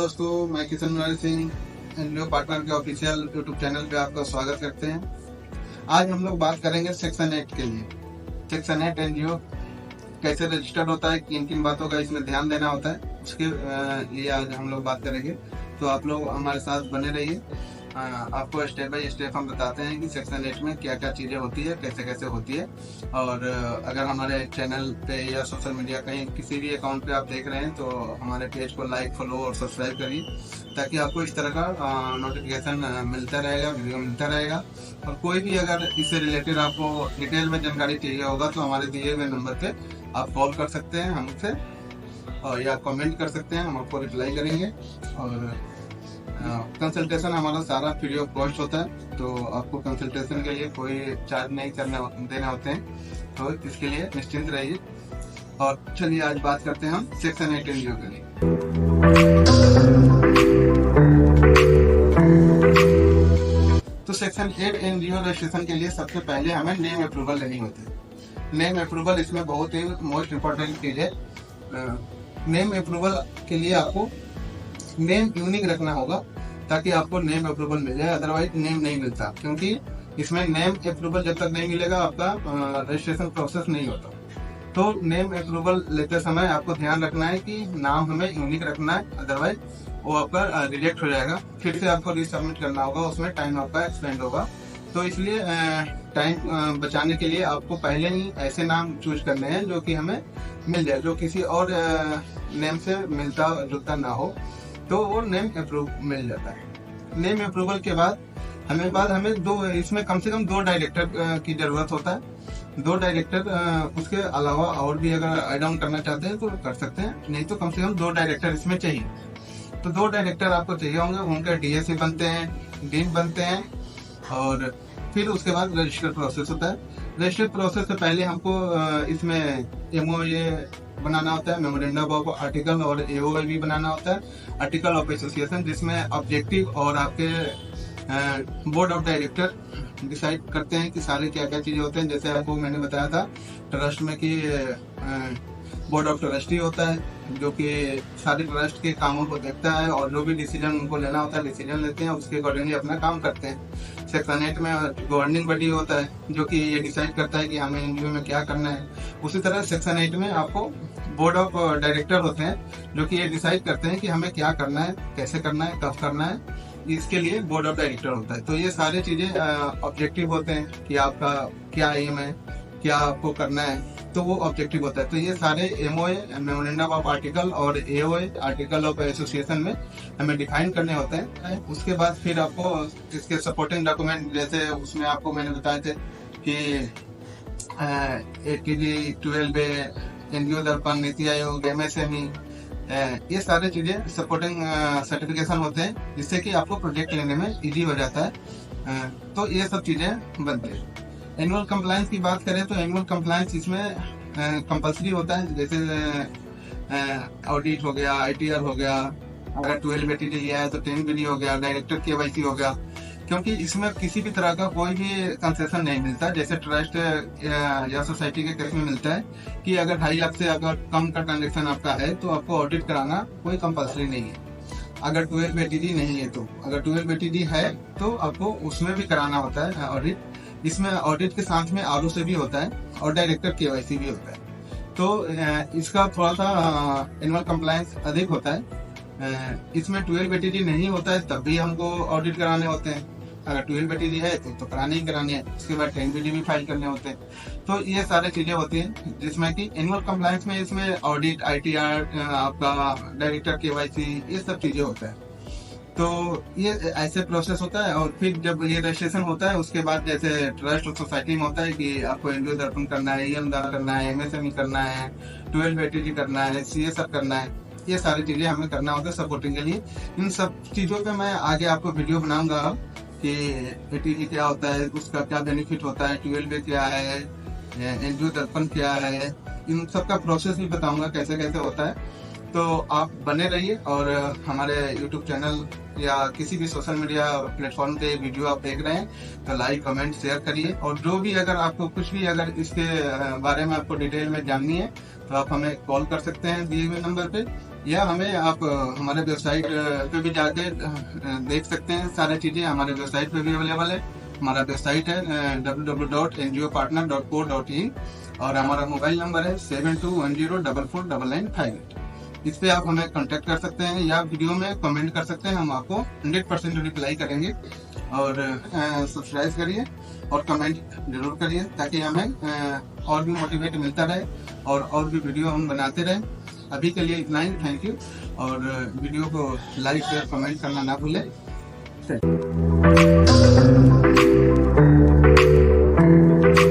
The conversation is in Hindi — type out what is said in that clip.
दोस्तों, मैं किशन मुरारी सिंह एनजीओ पार्टनर के ऑफिशियल यूट्यूब चैनल पे आपका स्वागत करते हैं। आज हम लोग बात करेंगे सेक्शन 8 के लिए। सेक्शन 8 एनजीओ कैसे रजिस्टर्ड होता है, किन किन बातों का इसमें ध्यान देना होता है, उसके लिए आज हम लोग बात करेंगे। तो आप लोग हमारे साथ बने रहिए। आपको स्टेप बाय स्टेप हम बताते हैं कि सेक्शन 8 में क्या क्या चीज़ें होती है, कैसे कैसे होती है। और अगर हमारे चैनल पे या सोशल मीडिया कहीं किसी भी अकाउंट पे आप देख रहे हैं तो हमारे पेज को लाइक, फॉलो और सब्सक्राइब करिए, ताकि आपको इस तरह का नोटिफिकेशन मिलता रहेगा, वीडियो मिलता रहेगा। और कोई भी अगर इससे रिलेटेड आपको डिटेल में जानकारी चाहिए होगा तो हमारे दिए हुए नंबर पे आप कॉल कर सकते हैं हमसे, और या कमेंट कर सकते हैं, हम आपको रिप्लाई करेंगे। और कंसल्टेशन हमारा सारा फ्री ऑफ कॉस्ट होता है, तो आपको कंसल्टेशन के लिए कोई चार्ज नहीं देना होते हैं, तो इसके लिए निश्चिंत रहिए। और चलिए आज बात करते हैं हम सेक्शन 8 एनजीओ के लिए। तो सेक्शन 8 एनजीओ रजिस्ट्रेशन के लिए सबसे पहले हमें नेम अप्रूवल लेनी होती है। नेम अप्रूवल इसमें बहुत ही मोस्ट इम्पोर्टेंट चीज है। नेम अप्रूवल के लिए आपको नेम यूनिक रखना होगा, ताकि आपको नेम अप्रूवल मिल जाए, अदरवाइज नेम नहीं मिलता। क्योंकि इसमें नेम अप्रूवल जब तक नहीं मिलेगा आपका रजिस्ट्रेशन प्रोसेस नहीं होता। तो नेम अप्रूवल लेते समय आपको ध्यान रखना है कि नाम हमें यूनिक रखना है, अदरवाइज वो आपका रिजेक्ट हो जाएगा। फिर से आपको रीसबमिट करना होगा, उसमें टाइम आपका एक्सपेंड होगा। तो इसलिए टाइम बचाने के लिए आपको पहले ही ऐसे नाम चूज करने हैं जो कि हमें मिल जाए, जो किसी और नेम से मिलता जुलता ना हो, तो वो नेम अप्रूव मिल जाता है। नेम अप्रूवल के बाद हमें दो, इसमें कम से कम 2 डायरेक्टर की जरूरत होता है। 2 डायरेक्टर, उसके अलावा और भी अगर ऐड ऑन करना चाहते हैं तो कर सकते हैं, नहीं तो कम से कम 2 डायरेक्टर इसमें चाहिए। तो 2 डायरेक्टर आपको चाहिए होंगे, उनके डीएससी बनते हैं, डीन बनते हैं, और फिर उसके बाद रजिस्टर प्रोसेस होता है। रजिस्टर प्रोसेस से पहले हमको इसमें एमओए बनाना होता है, मेमोरेंडम ऑफ आर्टिकल, और एओए भी बनाना होता है, आर्टिकल ऑफ एसोसिएशन, जिसमें ऑब्जेक्टिव और आपके बोर्ड ऑफ डायरेक्टर डिसाइड करते हैं कि सारे क्या क्या चीजें होते हैं। जैसे आपको मैंने बताया था ट्रस्ट में कि बोर्ड ऑफ ट्रस्टी होता है, जो कि सारे ट्रस्ट के कामों को देखता है, और जो भी डिसीजन उनको लेना होता है डिसीजन लेते हैं, उसके अकॉर्डिंगली अपना काम करते हैं। सेक्शन 8 में गवर्निंग बॉडी होता है, जो कि ये डिसाइड करता है कि हमें एनजीओ में क्या करना है। उसी तरह सेक्शन 8 में आपको बोर्ड ऑफ डायरेक्टर होते हैं, जो कि ये डिसाइड करते हैं कि हमें क्या करना है, कैसे करना है, कब करना है। इसके लिए बोर्ड ऑफ डायरेक्टर होता है। तो ये सारी चीजें ऑब्जेक्टिव होते हैं कि आपका क्या एम है, क्या आपको करना है, तो वो ऑब्जेक्टिव होता है। तो ये सारे एमओए, मेमोरेंडम ऑफ आर्टिकल, और एओए, आर्टिकल ऑफ एसोसिएशन में हमें डिफाइन करने होते हैं। उसके बाद फिर आपको इसके सपोर्टिंग डॉक्यूमेंट, जैसे उसमें आपको मैंने बताए थे कि ATG 12 एनजीओ दर्पण, नीति आयोग, MSME, ये सारे चीजें सपोर्टिंग सर्टिफिकेशन होते हैं, जिससे कि आपको प्रोजेक्ट लेने में इजी हो जाता है। तो ये सब चीजें बनती है। एनुअल कंप्लायंस की बात करें तो एनुअल कंप्लायंस इसमें कंपलसरी होता है, जैसे ऑडिट हो गया, ITR हो गया, अगर 12 ATD लिया है तो 10 BD हो गया, डायरेक्टर KYC हो गया। क्योंकि इसमें किसी भी तरह का कोई भी कंसेशन नहीं मिलता, जैसे ट्रस्ट या सोसाइटी के केस में मिलता है कि अगर 2.5 लाख से अगर कम का ट्रांजेक्शन आपका है तो आपको ऑडिट कराना कोई कंपलसरी नहीं है। अगर 12 ATD नहीं है तो, अगर 12 ATD है तो आपको उसमें भी कराना होता है ऑडिट। इसमें ऑडिट के साथ में RO से भी होता है, और डायरेक्टर KYC भी होता है। तो इसका थोड़ा सा एनुअल कंप्लायंस अधिक होता है। इसमें 12 ATD नहीं होता है तब भी हमको ऑडिट कराने होते हैं। अगर 12 ATD है तो कराने ही कराने हैं। उसके बाद 10 BD भी फाइल करने होते हैं। तो ये सारी चीजें होती हैं, जिसमें कि एनुअल कंप्लायंस में इसमें ऑडिट, ITR, आपका डायरेक्टर KYC, ये सब चीजें होता है। तो ये ऐसे प्रोसेस होता है। और फिर जब ये रजिस्ट्रेशन होता है, उसके बाद जैसे ट्रस्ट और सोसाइटी में होता है कि आपको एनजीओ दर्पण करना है, EM दान करना है, MSME करना है, 12 ATD करना है, CSR करना है, ये सारी चीजें हमें करना होता है सपोर्टिंग के लिए। इन सब चीजों पे मैं आगे आपको वीडियो बनाऊंगा कि ATD क्या होता है, उसका क्या बेनिफिट होता है, 12 क्या है, एनजीओ दर्पण क्या है, इन सब का प्रोसेस भी बताऊंगा कैसे कैसे होता है। तो आप बने रहिए, और हमारे YouTube चैनल या किसी भी सोशल मीडिया प्लेटफॉर्म पे वीडियो आप देख रहे हैं तो लाइक, कमेंट, शेयर करिए। और जो भी अगर आपको कुछ भी अगर इसके बारे में आपको डिटेल में जाननी है तो आप हमें कॉल कर सकते हैं दिए हुए नंबर पे, या हमें आप हमारे वेबसाइट पे भी जाके देख सकते हैं। सारी चीज़ें हमारे वेबसाइट पे भी अवेलेबल है। हमारा वेबसाइट है www.ngopartner.co.in और हमारा मोबाइल नंबर है 7210449958। इस पे आप हमें कांटेक्ट कर सकते हैं या वीडियो में कमेंट कर सकते हैं, हम आपको 100% रिप्लाई करेंगे। और सब्सक्राइब करिए और कमेंट जरूर करिए ताकि हमें और भी मोटिवेट मिलता रहे और भी वीडियो हम बनाते रहें। अभी के लिए इतना ही, थैंक यू। और वीडियो को लाइक शेयर कमेंट करना ना भूलें।